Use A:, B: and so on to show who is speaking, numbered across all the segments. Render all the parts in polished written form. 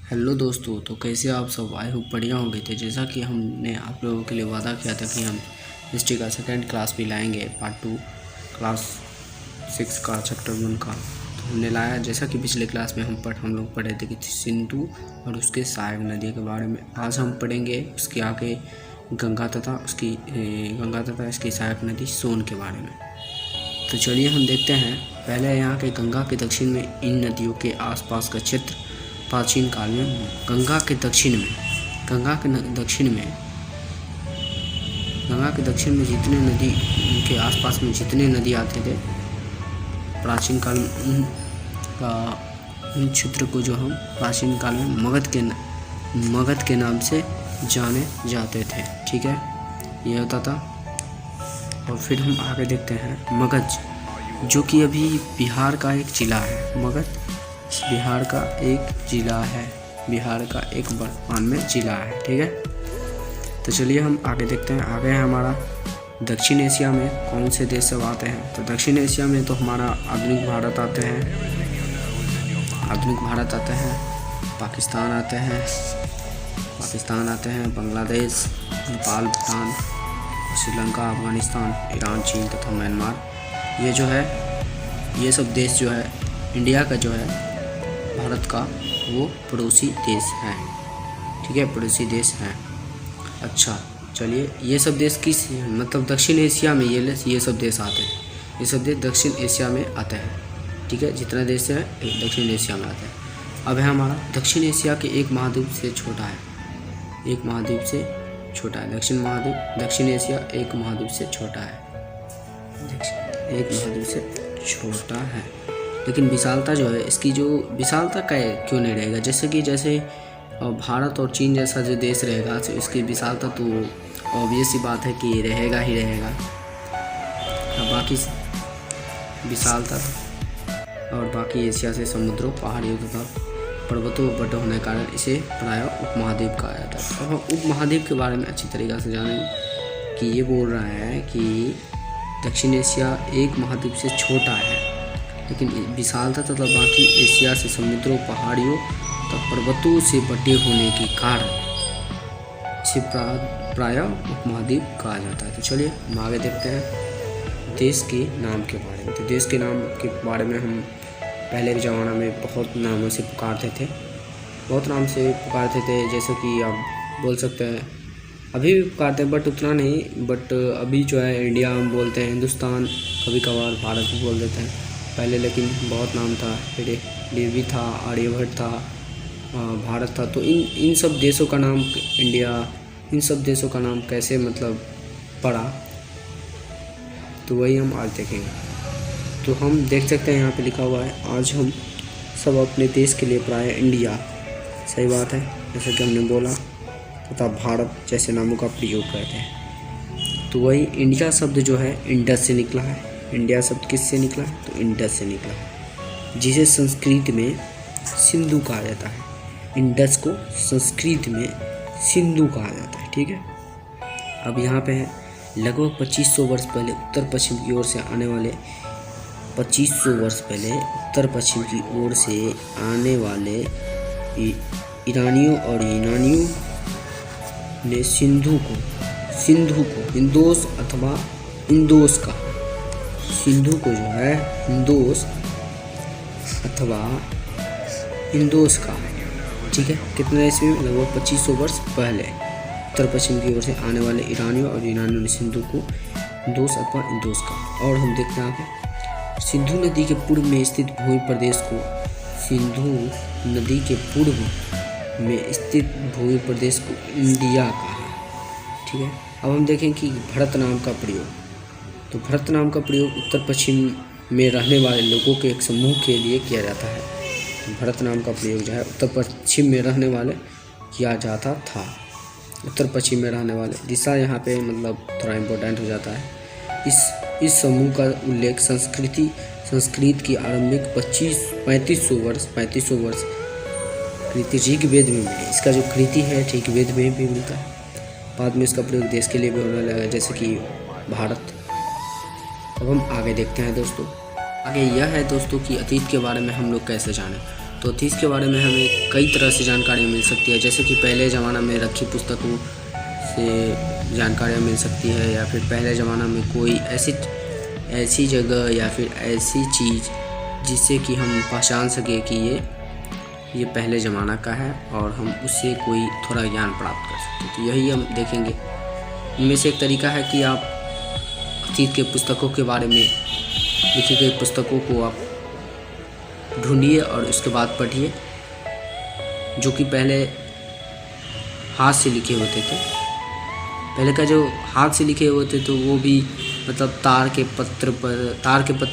A: Hello दोस्तों, तो कैसे आप सब? आई होप बढ़िया होंगे। तो जैसा कि हमने आप लोगों के लिए वादा किया था कि हम हिस्ट्री का सेकंड क्लास भी लाएंगे, पार्ट 2 क्लास 6 का चैप्टर 1 का। तो हमने लाया, जैसा कि पिछले क्लास में हम लोग पढ़े थे कि सिंधु और उसके सहायक नदी के बारे में। आज हम पढ़ेंगे उसके आगे गंगा तथा इसकी सहायक नदी सोन के बारे में। तो चलिए हम देखते हैं। पहले यहाँ के गंगा के दक्षिण में इन नदियों के आसपास का क्षेत्र प्राचीन काल में गंगा के दक्षिण में जितने नदी के आसपास में जितने नदी आते थे, प्राचीन काल में उन क्षेत्र को जो हम प्राचीन काल में मगध के नाम से जाने जाते थे। ठीक है, ये होता था। और फिर हम आगे देखते हैं मगध, जो कि अभी बिहार का एक जिला है। मगध बिहार का एक वर्तमान में जिला है। ठीक है, तो चलिए हम आगे देखते हैं। आगे है हमारा दक्षिण एशिया में कौन से देश सब आते हैं। तो दक्षिण एशिया में तो हमारा आधुनिक भारत आते हैं, पाकिस्तान आते हैं, बांग्लादेश, नेपाल, भूटान, श्रीलंका, अफगानिस्तान, ईरान, चीन तथा म्यांमार। ये सब देश जो है इंडिया का जो है भारत का वो पड़ोसी देश है। ठीक है, पड़ोसी देश है। अच्छा, चलिए ये सब देश मतलब दक्षिण एशिया में ये सब देश आते हैं। ये सब देश दक्षिण एशिया में आते हैं। ठीक है, जितना देश है दक्षिण एशिया में आते हैं। अब है हमारा दक्षिण एशिया के एक महाद्वीप से छोटा है। दक्षिण एशिया एक महाद्वीप से छोटा है। लेकिन विशालता जो है इसकी, जो विशालता का क्यों नहीं रहेगा। जैसे भारत और चीन जैसा जो देश रहेगा, तो इसकी विशालता तो ऑब्वियस सी बात है कि रहेगा ही रहेगा। बाकी विशालता और बाकी एशिया से समुद्रों, पहाड़ियों तथा पर्वतों पर बड़ा होने के कारण इसे प्रायः उपमहाद्वीप कहा जाता है। अब हम उपमहाद्वीप के बारे में अच्छी तरीक़े से जानेंगे कि ये बोल रहा है कि दक्षिण एशिया एक महाद्वीप से छोटा है, लेकिन विशालता तथा बाकी एशिया से समुद्रों, पहाड़ियों तथा पर्वतों से बटे होने के कारण इसे प्रायः उपमहाद्वीप कहा जाता है। तो चलिए हम आगे देखते हैं देश के नाम के बारे में। तो देश के नाम के बारे में हम पहले के ज़माना में बहुत नामों से पुकारते थे, जैसे कि आप बोल सकते हैं, अभी भी पुकारते हैं बट उतना नहीं। बट अभी जो है इंडिया हम बोलते हैं, हिंदुस्तान, कभी कभार भारत भी बोल देते हैं पहले, लेकिन बहुत नाम था। डेवी था, आर्यभट्ट था, भारत था। तो इन सब देशों का नाम इन सब देशों का नाम कैसे मतलब पड़ा, तो वही हम आज देखेंगे। तो हम देख सकते हैं यहाँ पे लिखा हुआ है, आज हम सब अपने देश के लिए प्रायः इंडिया, सही बात है, जैसा कि हमने बोला, तथा भारत जैसे नामों का प्रयोग करते हैं। तो वही इंडिया शब्द जो है इंडस से निकला है। इंडिया शब्द किससे निकला है? तो इंडस से निकला है, जिसे संस्कृत में सिंधु कहा जाता है। इंडस को संस्कृत में सिंधु कहा जाता है। ठीक है, अब यहाँ पे है लगभग 2500 वर्ष पहले उत्तर पश्चिम की ओर से आने वाले ईरानियों और यूनानियों ने सिंधु को हिंदोस अथवा इंदोस का, सिंधु को जो है हिंदोस अथवा इंदोस का। ठीक है, कितने ईस्वी में? लगभग 2500 वर्ष पहले उत्तर पश्चिम की ओर से आने वाले ईरानियों और यूनानियों ने सिंधु को हिंदोस अथवा इंदोस का। और हम देखते हैं आगे, सिंधु नदी के पूर्व में स्थित भूमि प्रदेश को इंडिया कहा है। ठीक है, अब हम देखें कि भरत नाम का प्रयोग। तो भरत नाम का प्रयोग उत्तर पश्चिम में रहने वाले लोगों के एक समूह के लिए किया जाता है। तो भरत नाम का प्रयोग जो है उत्तर पश्चिम में रहने वाले किया जाता था। उत्तर पश्चिम में रहने वाले, दिशा यहाँ पे मतलब थोड़ा इम्पोर्टेंट हो जाता है। इस समूह का उल्लेख संस्कृत की आरंभिक 3500 वर्ष कृति ऋग्वेद में मिली। इसका जो कृति है ऋग्वेद में भी मिलता है। बाद में इसका प्रयोग देश के लिए भी होने लगा, जैसे कि भारत। अब हम आगे देखते हैं दोस्तों। आगे यह है दोस्तों कि अतीत के बारे में हम लोग कैसे जानें। तो अतीत के बारे में हमें कई तरह से जानकारी मिल सकती है, जैसे कि पहले ज़माना में रखी पुस्तकों से जानकारियाँ मिल सकती है, या फिर पहले ज़माना में कोई ऐसी जगह या फिर ऐसी चीज़ जिससे कि हम पहचान सके कि ये पहले ज़माना का है और हम उससे कोई थोड़ा ज्ञान प्राप्त कर सकते। तो यही हम देखेंगे। इनमें से एक तरीका है कि आप अतीत के पुस्तकों के बारे में लिखी गई पुस्तकों को आप ढूंढिए और उसके बाद पढ़िए, जो कि पहले हाथ से लिखे होते थे। पहले का जो हाथ से लिखे होते थे वो भी मतलब तार के पत्र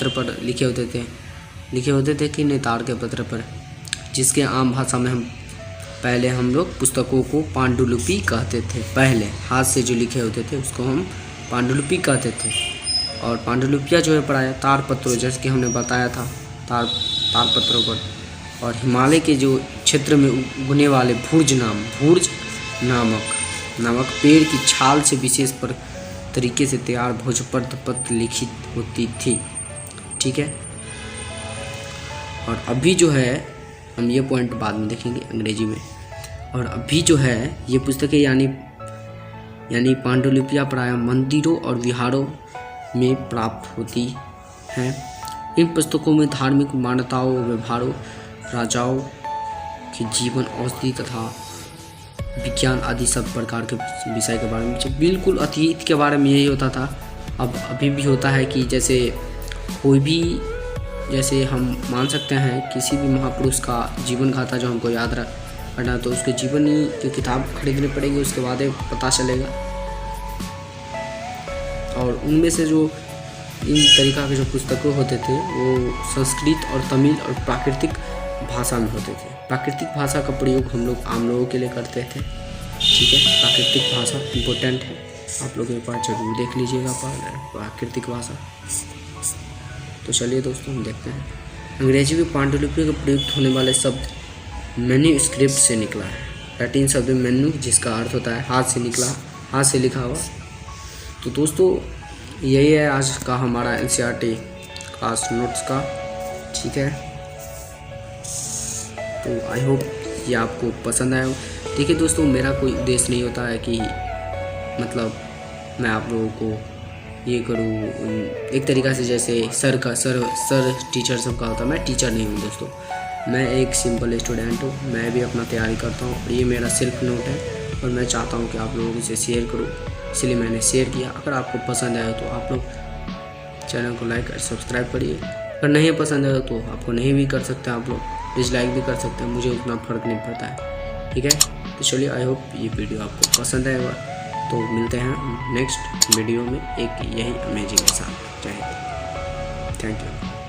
A: पर लिखे होते थे कि नहीं, तार के पत्र पर, जिसके आम भाषा में हम लोग पुस्तकों को पांडुलिपि कहते थे। पहले हाथ से जो लिखे होते थे उसको हम पांडुलिपि कहते थे। और पांडुलिपियाँ जो है प्रायः तार पत्रों, जैसे कि हमने बताया था, तार पत्रों पर, और हिमालय के जो क्षेत्र में उगने वाले भूर्ज नामक पेड़ की छाल से विशेष पर तरीके से तैयार भोजपत्र पत्र लिखित होती थी। ठीक है। और अभी जो है हम ये पॉइंट बाद में देखेंगे अंग्रेजी में। और अभी जो है ये पुस्तकें यानी पांडुलिपियाँ प्रायः मंदिरों और विहारों में प्राप्त होती हैं। इन पुस्तकों में धार्मिक मान्यताओं, व्यवहारों, राजाओं के जीवन, औषधि तथा विज्ञान आदि सब प्रकार के विषय के बारे में, बिल्कुल अतीत के बारे में यही होता था। अब अभी भी होता है कि जैसे हम मान सकते हैं किसी भी महापुरुष का जीवन गाथा जो हमको याद रखना, तो उसके जीवनी की किताब खरीदनी पड़ेगी, उसके बाद पता चलेगा। और उनमें से जो इन तरीक़ा के जो पुस्तकें होते थे वो संस्कृत और तमिल और प्राकृतिक भाषा में होते थे। प्राकृतिक भाषा का प्रयोग हम लोग आम लोगों के लिए करते थे। ठीक है, प्राकृतिक भाषा इम्पोर्टेंट है, आप लोग एक बार जरूर देख लीजिएगा प्राकृतिक भाषा। तो चलिए दोस्तों हम देखते हैं। अंग्रेजी में पांडुलिपि का प्रयुक्त होने वाले शब्द मैन्यूस्क्रिप्ट से निकला है। लैटिन शब्द मैन्यू, जिसका अर्थ होता है हाथ से लिखा हुआ। तो दोस्तों यही है आज का हमारा NCERT क्लास नोट्स का। ठीक है, तो आई होप ये आपको पसंद आया हो। देखिए दोस्तों, मेरा कोई उद्देश्य नहीं होता है कि मतलब मैं आप लोगों को ये करूँ एक तरीक़ा से जैसे सर टीचर सब का होता है। मैं टीचर नहीं हूँ दोस्तों, मैं एक सिंपल स्टूडेंट हूँ। मैं भी अपना तैयारी करता हूँ और ये मेरा सेल्फ नोट है और मैं चाहता हूँ कि आप लोगों से शेयर करूँ, इसलिए मैंने शेयर किया। अगर आपको पसंद आया तो आप लोग चैनल को लाइक और सब्सक्राइब करिए। अगर नहीं पसंद आया तो आपको नहीं भी कर सकते, आप लोग डिसलाइक भी कर सकते हैं, मुझे उतना फ़र्क नहीं पड़ता है। ठीक है, तो चलिए आई होप ये वीडियो आपको पसंद आएगा। तो मिलते हैं नेक्स्ट वीडियो में एक यही अमेजिंग के साथ। जय हिंद, थैंक यू।